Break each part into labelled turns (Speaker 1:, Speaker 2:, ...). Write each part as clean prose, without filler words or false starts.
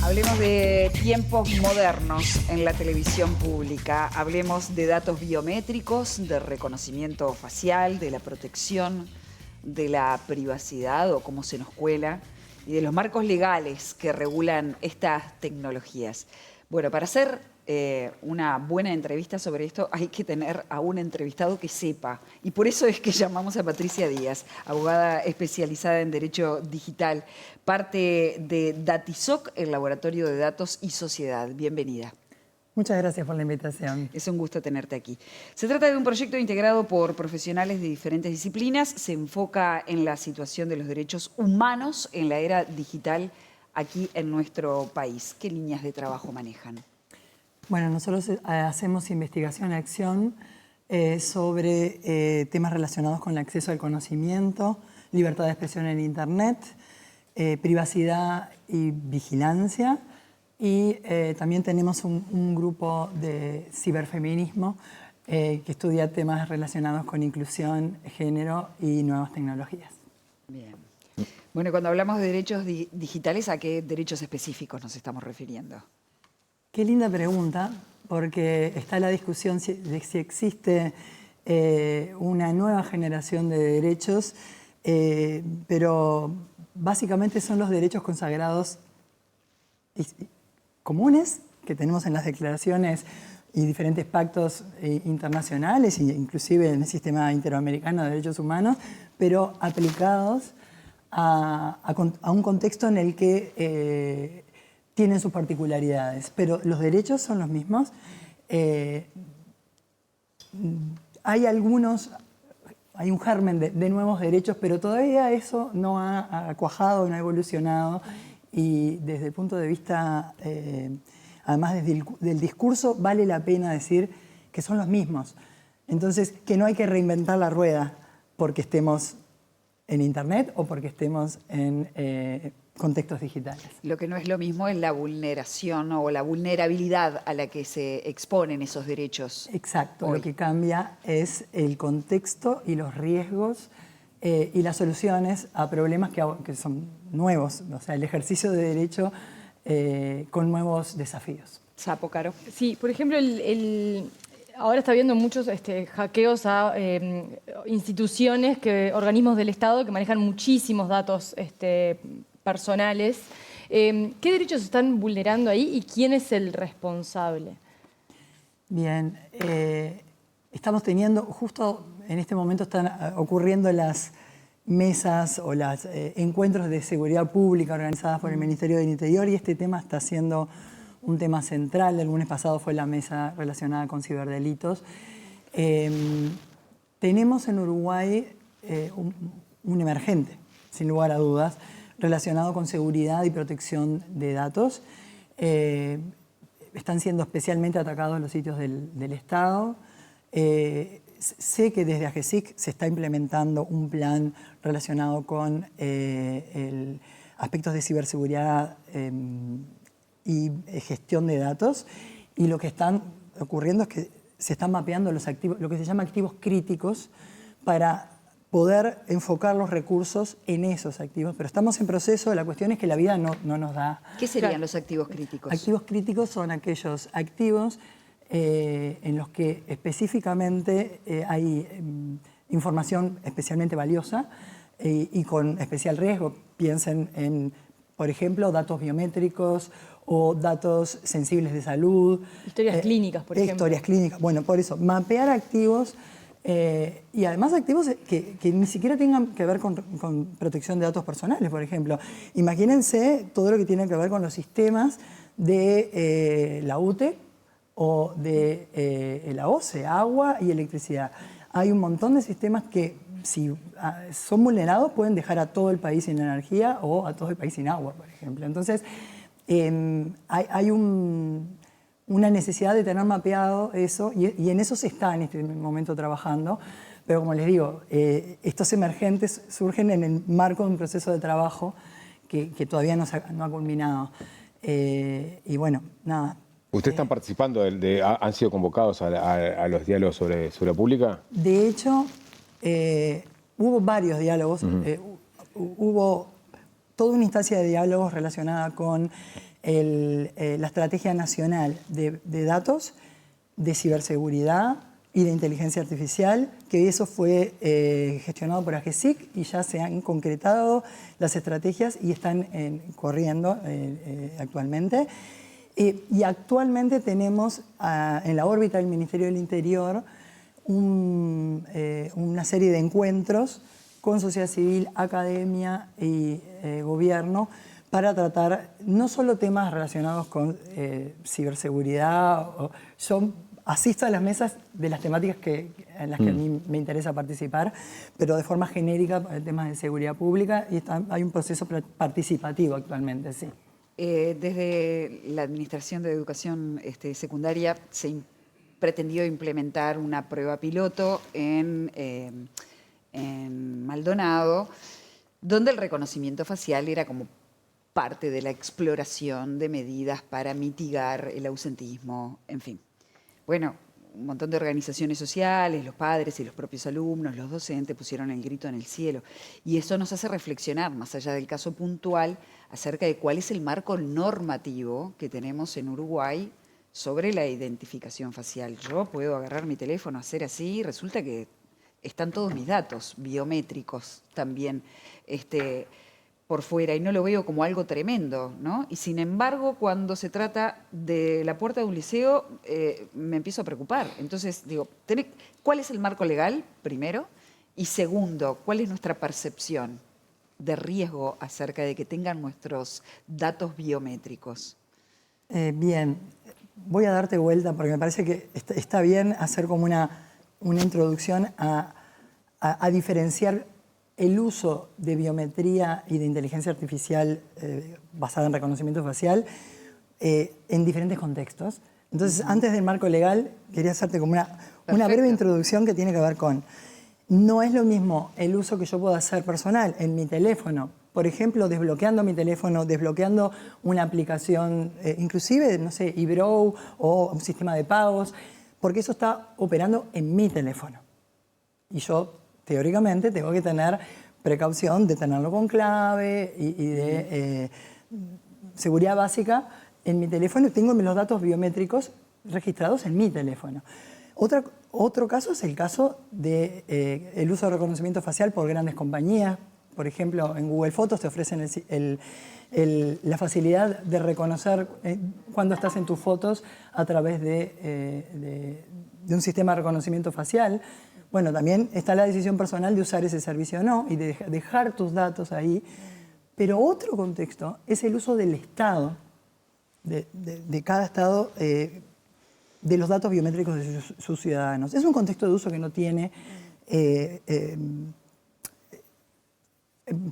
Speaker 1: Hablemos de tiempos modernos en la televisión pública. Hablemos de datos biométricos, de reconocimiento facial, de la protección de la privacidad o cómo se nos cuela, y de los marcos legales que regulan estas tecnologías. Bueno, para hacer una buena entrevista sobre esto hay que tener a un entrevistado que sepa. Y por eso es que llamamos a Patricia Díaz, abogada especializada en Derecho Digital, parte de Datisoc, el Laboratorio de Datos y Sociedad. Bienvenida.
Speaker 2: Muchas gracias por la invitación.
Speaker 1: Es un gusto tenerte aquí. Se trata de un proyecto integrado por profesionales de diferentes disciplinas. Se enfoca en la situación de los derechos humanos en la era digital aquí en nuestro país. ¿Qué líneas de trabajo manejan?
Speaker 2: Bueno, nosotros hacemos investigación y acción sobre temas relacionados con el acceso al conocimiento, libertad de expresión en Internet, privacidad y vigilancia. Y también tenemos un grupo de ciberfeminismo que estudia temas relacionados con inclusión, género y nuevas tecnologías.
Speaker 1: Bien. Bueno, cuando hablamos de derechos digitales, ¿a qué derechos específicos nos estamos refiriendo?
Speaker 2: Qué linda pregunta, porque está la discusión de si existe una nueva generación de derechos, pero básicamente son los derechos consagrados comunes que tenemos en las declaraciones y diferentes pactos internacionales, inclusive en el sistema interamericano de derechos humanos, pero aplicados a un contexto en el que tienen sus particularidades, pero los derechos son los mismos. Hay un germen de nuevos derechos, pero todavía eso no ha cuajado, no ha evolucionado. Y desde el punto de vista, además del discurso, vale la pena decir que son los mismos. Entonces, que no hay que reinventar la rueda porque estemos en Internet o porque estemos en contextos digitales.
Speaker 1: Lo que no es lo mismo es la vulneración o la vulnerabilidad a la que se exponen esos derechos.
Speaker 2: Exacto, hoy. Lo que cambia es el contexto y los riesgos y las soluciones a problemas que son nuevos, o sea, el ejercicio de derecho con nuevos desafíos.
Speaker 1: Sapo, Caro.
Speaker 3: Sí, por ejemplo, ahora está habiendo muchos hackeos a instituciones, organismos del Estado que manejan muchísimos datos personales. ¿Qué derechos se están vulnerando ahí y quién es el responsable?
Speaker 2: Bien, estamos teniendo, justo en este momento están ocurriendo las mesas o los encuentros de seguridad pública organizadas por el Ministerio del Interior, y este tema está siendo un tema central. El lunes pasado fue la mesa relacionada con ciberdelitos. Tenemos en Uruguay un emergente, sin lugar a dudas, relacionado con seguridad y protección de datos. Están siendo especialmente atacados los sitios del Estado. Sé que desde AGESIC se está implementando un plan relacionado con aspectos de ciberseguridad y gestión de datos, y lo que están ocurriendo es que se están mapeando los activos, lo que se llama activos críticos, para poder enfocar los recursos en esos activos. Pero estamos en proceso, la cuestión es que la vida no nos da.
Speaker 1: ¿Qué serían los activos críticos?
Speaker 2: Activos críticos son aquellos activos en los que específicamente hay información especialmente valiosa y con especial riesgo. Piensen en, por ejemplo, datos biométricos o datos sensibles de salud.
Speaker 3: Historias clínicas, por ejemplo.
Speaker 2: Historias clínicas. Bueno, por eso, mapear activos y además activos que ni siquiera tengan que ver con protección de datos personales, por ejemplo. Imagínense todo lo que tiene que ver con los sistemas de la UTE o de la OCE, agua y electricidad. Hay un montón de sistemas que, si son vulnerados, pueden dejar a todo el país sin energía o a todo el país sin agua, por ejemplo. Entonces, hay una necesidad de tener mapeado eso, y en eso se está en este momento trabajando. Pero como les digo, estos emergentes surgen en el marco de un proceso de trabajo que todavía no ha culminado. Y bueno, nada.
Speaker 4: ¿Ustedes están participando, han sido convocados a los diálogos sobre seguridad pública?
Speaker 2: De hecho, hubo varios diálogos. Hubo toda una instancia de diálogos relacionada con la Estrategia Nacional de Datos, de Ciberseguridad y de Inteligencia Artificial, que eso fue gestionado por AGESIC y ya se han concretado las estrategias y están corriendo actualmente. Y actualmente tenemos en la órbita del Ministerio del Interior una serie de encuentros con sociedad civil, academia y gobierno para tratar no solo temas relacionados con ciberseguridad, asisto a las mesas de las temáticas en las que a mí me interesa participar, pero de forma genérica temas de seguridad pública, y hay un proceso participativo actualmente, sí.
Speaker 1: Desde la Administración de Educación Secundaria se pretendió implementar una prueba piloto en Maldonado, donde el reconocimiento facial era como parte de la exploración de medidas para mitigar el ausentismo, en fin. Bueno, un montón de organizaciones sociales, los padres y los propios alumnos, los docentes pusieron el grito en el cielo. Y eso nos hace reflexionar, más allá del caso puntual, acerca de cuál es el marco normativo que tenemos en Uruguay sobre la identificación facial. Yo puedo agarrar mi teléfono, hacer así, y resulta que están todos mis datos biométricos también por fuera, y no lo veo como algo tremendo, ¿no? Y sin embargo, cuando se trata de la puerta de un liceo, me empiezo a preocupar. Entonces, digo, ¿cuál es el marco legal, primero? Y segundo, ¿cuál es nuestra percepción de riesgo acerca de que tengan nuestros datos biométricos?
Speaker 2: Bien, voy a darte vuelta porque me parece que está bien hacer como una introducción a diferenciar el uso de biometría y de inteligencia artificial basada en reconocimiento facial en diferentes contextos. Entonces, antes del marco legal, quería hacerte como una breve introducción que tiene que ver con, no es lo mismo el uso que yo puedo hacer personal en mi teléfono, por ejemplo, desbloqueando mi teléfono, desbloqueando una aplicación, inclusive, no sé, eBrow o un sistema de pagos, porque eso está operando en mi teléfono. Y yo, teóricamente, tengo que tener precaución de tenerlo con clave y de seguridad básica en mi teléfono. Tengo los datos biométricos registrados en mi teléfono. Otro caso es el caso del uso de reconocimiento facial por grandes compañías. Por ejemplo, en Google Fotos te ofrecen la facilidad de reconocer cuando estás en tus fotos a través de un sistema de reconocimiento facial. Bueno, también está la decisión personal de usar ese servicio o no y de dejar tus datos ahí. Pero otro contexto es el uso del Estado, de cada Estado, de los datos biométricos de sus ciudadanos. Es un contexto de uso que no tiene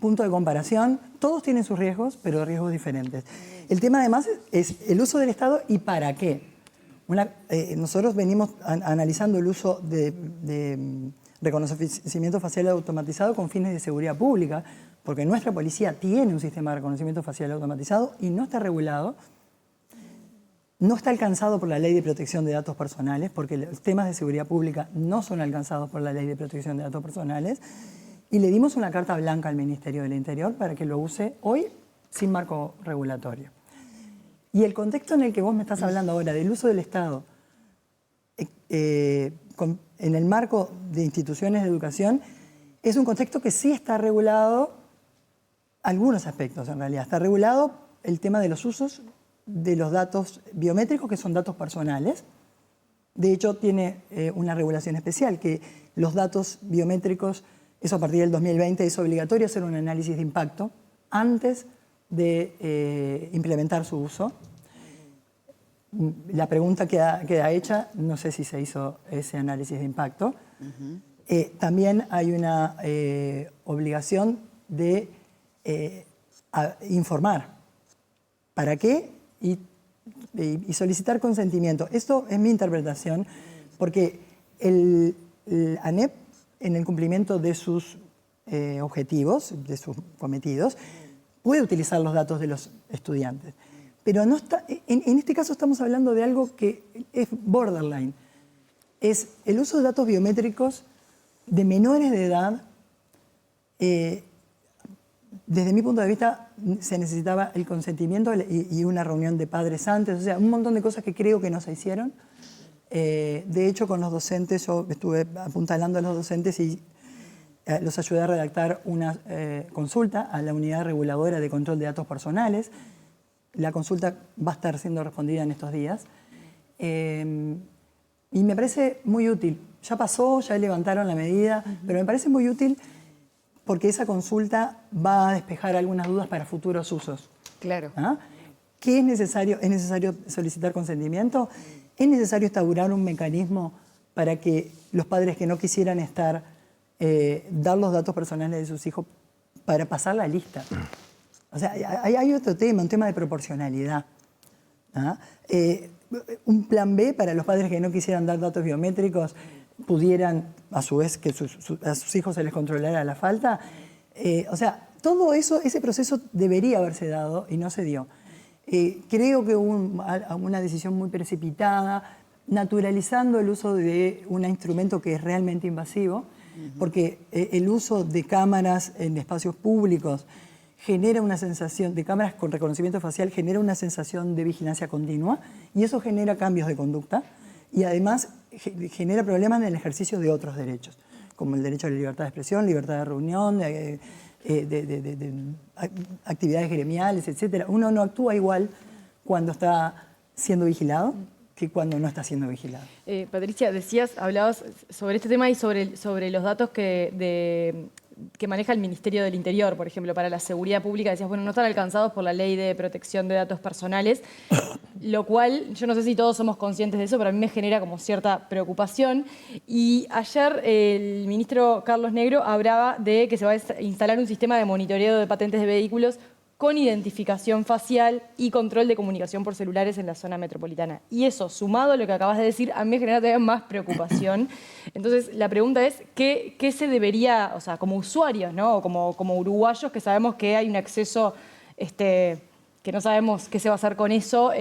Speaker 2: punto de comparación. Todos tienen sus riesgos, pero riesgos diferentes. El tema además es el uso del Estado y para qué. Nosotros venimos analizando el uso de reconocimiento facial automatizado con fines de seguridad pública, porque nuestra policía tiene un sistema de reconocimiento facial automatizado y no está regulado. No está alcanzado por la Ley de Protección de Datos Personales, porque los temas de seguridad pública no son alcanzados por la Ley de Protección de Datos Personales. Y le dimos una carta blanca al Ministerio del Interior para que lo use hoy sin marco regulatorio. Y el contexto en el que vos me estás hablando ahora, del uso del Estado, en el marco de instituciones de educación, es un contexto que sí está regulado, algunos aspectos en realidad. Está regulado el tema de los usos de los datos biométricos, que son datos personales. De hecho, tiene una regulación especial, que los datos biométricos, eso a partir del 2020, es obligatorio hacer un análisis de impacto antes de implementar su uso. La pregunta queda hecha, no sé si se hizo ese análisis de impacto. También hay una obligación de informar. ¿Para qué? Y solicitar consentimiento. Esto es mi interpretación, porque el ANEP, en el cumplimiento de sus objetivos, de sus cometidos, puede utilizar los datos de los estudiantes. Pero no está, en este caso estamos hablando de algo que es borderline. Es el uso de datos biométricos de menores de edad desde mi punto de vista, se necesitaba el consentimiento y una reunión de padres antes, o sea, un montón de cosas que creo que no se hicieron. De hecho, con los docentes, yo estuve apuntalando a los docentes y los ayudé a redactar una consulta a la Unidad Reguladora de Control de Datos Personales. La consulta va a estar siendo respondida en estos días. Y me parece muy útil. Ya pasó, ya levantaron la medida, pero me parece muy útil porque esa consulta va a despejar algunas dudas para futuros usos.
Speaker 1: Claro.
Speaker 2: ¿Ah? ¿Qué es necesario? ¿Es necesario solicitar consentimiento? ¿Es necesario instaurar un mecanismo para que los padres que no quisieran estar, dar los datos personales de sus hijos para pasar la lista? O sea, hay otro tema, un tema de proporcionalidad. ¿Ah? Un plan B para los padres que no quisieran dar datos biométricos pudieran, a su vez, que a sus hijos se les controlara la falta. O sea, todo eso, ese proceso debería haberse dado y no se dio. Creo que hubo una decisión muy precipitada, naturalizando el uso de un instrumento que es realmente invasivo, porque el uso de cámaras en espacios públicos genera una sensación, de cámaras con reconocimiento facial, genera una sensación de vigilancia continua y eso genera cambios de conducta y además genera problemas en el ejercicio de otros derechos, como el derecho a la libertad de expresión, libertad de reunión, de actividades gremiales, etc. Uno no actúa igual cuando está siendo vigilado que cuando no está siendo vigilado.
Speaker 3: Patricia, hablabas sobre este tema y sobre los datos que maneja el Ministerio del Interior, por ejemplo, para la seguridad pública. Decías, bueno, no están alcanzados por la Ley de Protección de Datos Personales, lo cual, yo no sé si todos somos conscientes de eso, pero a mí me genera como cierta preocupación. Y ayer el ministro Carlos Negro hablaba de que se va a instalar un sistema de monitoreo de patentes de vehículos con identificación facial y control de comunicación por celulares en la zona metropolitana. Y eso, sumado a lo que acabas de decir, a mí me genera todavía más preocupación. Entonces, la pregunta es, ¿qué se debería, o sea, como usuarios, ¿no? O como uruguayos que sabemos que hay un acceso, que no sabemos qué se va a hacer con eso,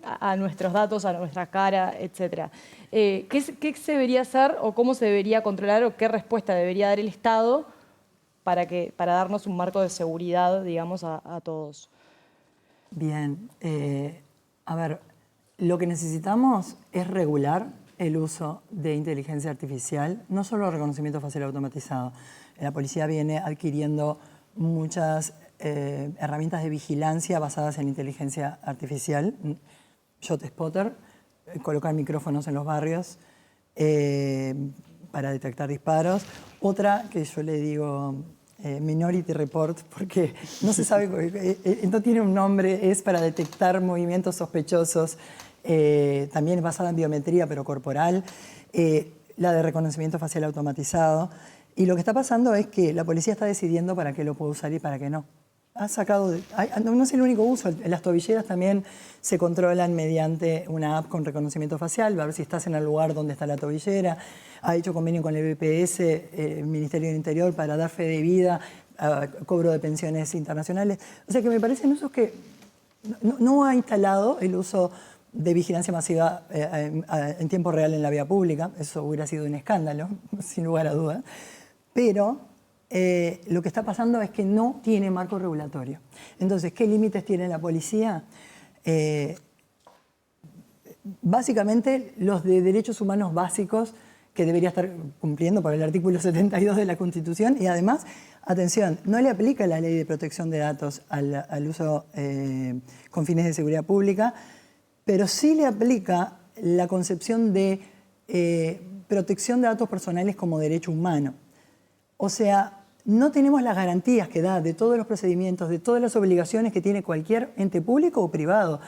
Speaker 3: a nuestros datos, a nuestra cara, etcétera? ¿Qué se debería hacer o cómo se debería controlar o qué respuesta debería dar el Estado para darnos un marco de seguridad, digamos, a todos?
Speaker 2: Bien, a ver, lo que necesitamos es regular el uso de inteligencia artificial, no solo reconocimiento facial automatizado. La policía viene adquiriendo muchas herramientas de vigilancia basadas en inteligencia artificial, ShotSpotter, colocar micrófonos en los barrios para detectar disparos. Otra que yo le digo Minority Report, porque no se sabe, no tiene un nombre, es para detectar movimientos sospechosos, también basada en biometría, pero corporal, la de reconocimiento facial automatizado. Y lo que está pasando es que la policía está decidiendo para qué lo puede usar y para qué no. Ha sacado, no es el único uso, las tobilleras también se controlan mediante una app con reconocimiento facial, va a ver si estás en el lugar donde está la tobillera. Ha hecho convenio con el BPS, el Ministerio del Interior, para dar fe de vida, cobro de pensiones internacionales. O sea que me parecen usos que no ha instalado el uso de vigilancia masiva en tiempo real en la vía pública. Eso hubiera sido un escándalo, sin lugar a dudas. Pero lo que está pasando es que no tiene marco regulatorio. Entonces, ¿qué límites tiene la policía? Básicamente, los de derechos humanos básicos que debería estar cumpliendo por el artículo 72 de la Constitución y además, atención, no le aplica la Ley de Protección de Datos al uso con fines de seguridad pública, pero sí le aplica la concepción de protección de datos personales como derecho humano. O sea, no tenemos las garantías que da de todos los procedimientos, de todas las obligaciones que tiene cualquier ente público o privado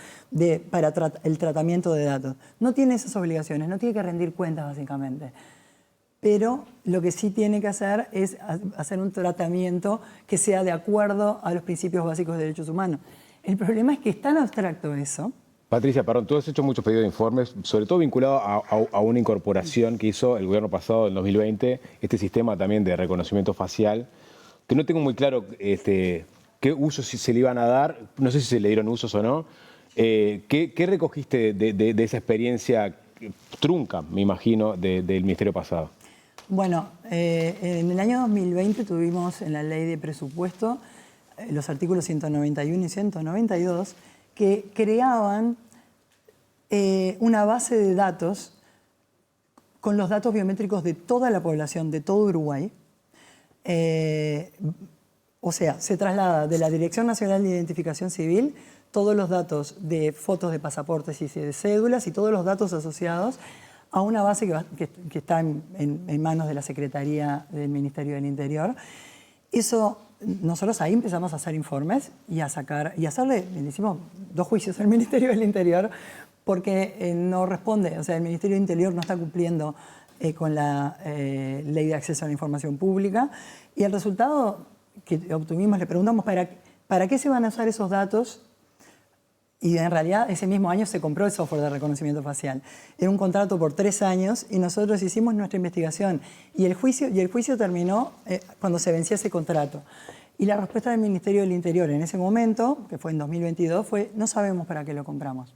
Speaker 2: para el tratamiento de datos. No tiene esas obligaciones, no tiene que rendir cuentas básicamente. Pero lo que sí tiene que hacer es hacer un tratamiento que sea de acuerdo a los principios básicos de derechos humanos. El problema es que es tan abstracto eso.
Speaker 4: Patricia, perdón, tú has hecho muchos pedidos de informes, sobre todo vinculado a una incorporación que hizo el gobierno pasado, en 2020, este sistema también de reconocimiento facial, que no tengo muy claro qué usos se le iban a dar, no sé si se le dieron usos o no. ¿Qué recogiste de esa experiencia trunca, me imagino, del ministerio pasado?
Speaker 2: Bueno, en el año 2020 tuvimos en la ley de presupuesto los artículos 191 y 192, que creaban una base de datos con los datos biométricos de toda la población, de todo Uruguay. O sea, se traslada de la Dirección Nacional de Identificación Civil todos los datos de fotos de pasaportes y de cédulas y todos los datos asociados a una base que está en manos de la Secretaría del Ministerio del Interior. Eso, nosotros ahí empezamos a hacer informes y a hacerle, le hicimos 2 juicios al Ministerio del Interior porque no responde, o sea, el Ministerio del Interior no está cumpliendo con la Ley de Acceso a la Información Pública, y el resultado que obtuvimos, le preguntamos para qué se van a usar esos datos, y en realidad ese mismo año se compró el software de reconocimiento facial. Era un contrato por 3 años y nosotros hicimos nuestra investigación y el juicio terminó cuando se vencía ese contrato. Y la respuesta del Ministerio del Interior en ese momento, que fue en 2022, fue: no sabemos para qué lo compramos.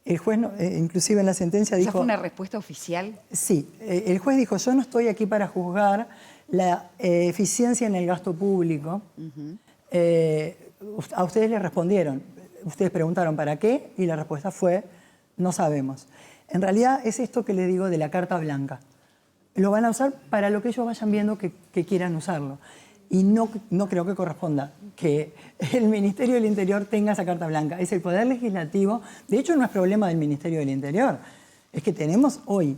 Speaker 2: El juez, inclusive en la sentencia dijo...
Speaker 1: ¿Esa fue una respuesta oficial?
Speaker 2: Sí, el juez dijo: yo no estoy aquí para juzgar la eficiencia en el gasto público. A ustedes les respondieron, ustedes preguntaron para qué y la respuesta fue: no sabemos. En realidad es esto que les digo de la carta blanca. Lo van a usar para lo que ellos vayan viendo que quieran usarlo. Y no creo que corresponda que el Ministerio del Interior tenga esa carta blanca. Es el Poder Legislativo. De hecho, no es problema del Ministerio del Interior. Es que tenemos hoy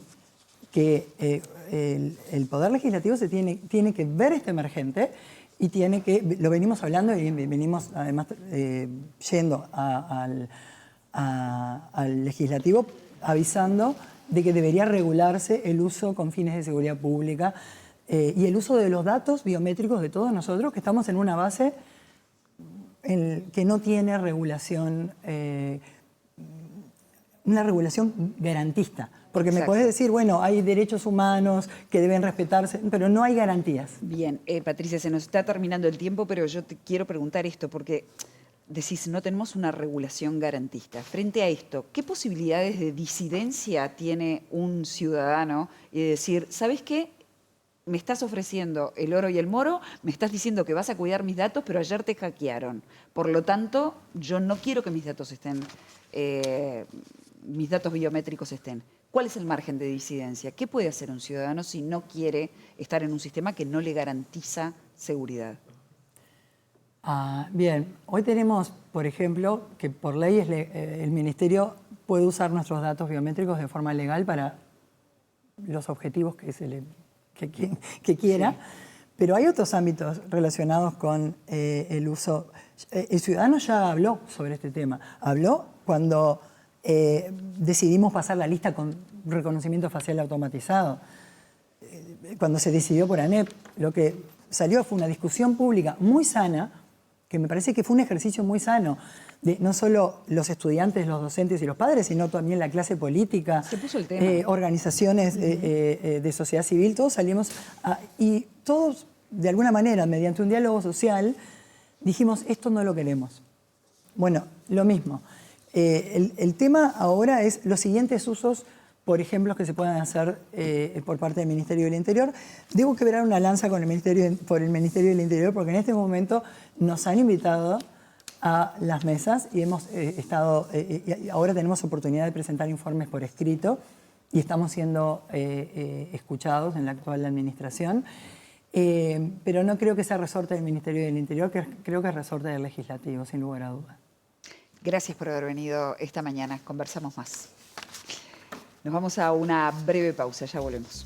Speaker 2: que el Poder Legislativo tiene que ver este emergente y tiene que, lo venimos hablando y venimos además yendo al Legislativo avisando de que debería regularse el uso con fines de seguridad pública y el uso de los datos biométricos de todos nosotros, que estamos en una base que no tiene regulación, una regulación garantista. Porque me podés decir, bueno, hay derechos humanos que deben respetarse, pero no hay garantías.
Speaker 1: Bien, Patricia, se nos está terminando el tiempo, pero yo te quiero preguntar esto, porque decís, no tenemos una regulación garantista. Frente a esto, ¿qué posibilidades de disidencia tiene un ciudadano y de decir, ¿sabes qué? Me estás ofreciendo el oro y el moro, me estás diciendo que vas a cuidar mis datos, pero ayer te hackearon. Por lo tanto, yo no quiero que mis datos estén, mis datos biométricos estén. ¿Cuál es el margen de disidencia? ¿Qué puede hacer un ciudadano si no quiere estar en un sistema que no le garantiza seguridad?
Speaker 2: Bien, hoy tenemos, por ejemplo, que por ley el Ministerio puede usar nuestros datos biométricos de forma legal para los objetivos que quiera, sí. Pero hay otros ámbitos relacionados con el uso. El ciudadano ya habló sobre este tema. Habló cuando decidimos pasar la lista con reconocimiento facial automatizado. Cuando se decidió por ANEP, lo que salió fue una discusión pública muy sana, que me parece que fue un ejercicio muy sano, de no solo los estudiantes, los docentes y los padres, sino también la clase política,
Speaker 1: se puso el tema.
Speaker 2: Organizaciones de sociedad civil, todos salimos y todos, de alguna manera, mediante un diálogo social, dijimos, esto no lo queremos. Bueno, lo mismo. El tema ahora es los siguientes usos, por ejemplo, que se puedan hacer por parte del Ministerio del Interior. Debo quebrar una lanza por el Ministerio del Interior, porque en este momento nos han invitado a las mesas y hemos estado, ahora tenemos oportunidad de presentar informes por escrito y estamos siendo escuchados en la actual administración. Pero no creo que sea resorte del Ministerio del Interior, creo que es resorte del Legislativo, sin lugar a dudas.
Speaker 1: Gracias por haber venido esta mañana. Conversamos más. Nos vamos a una breve pausa, ya volvemos.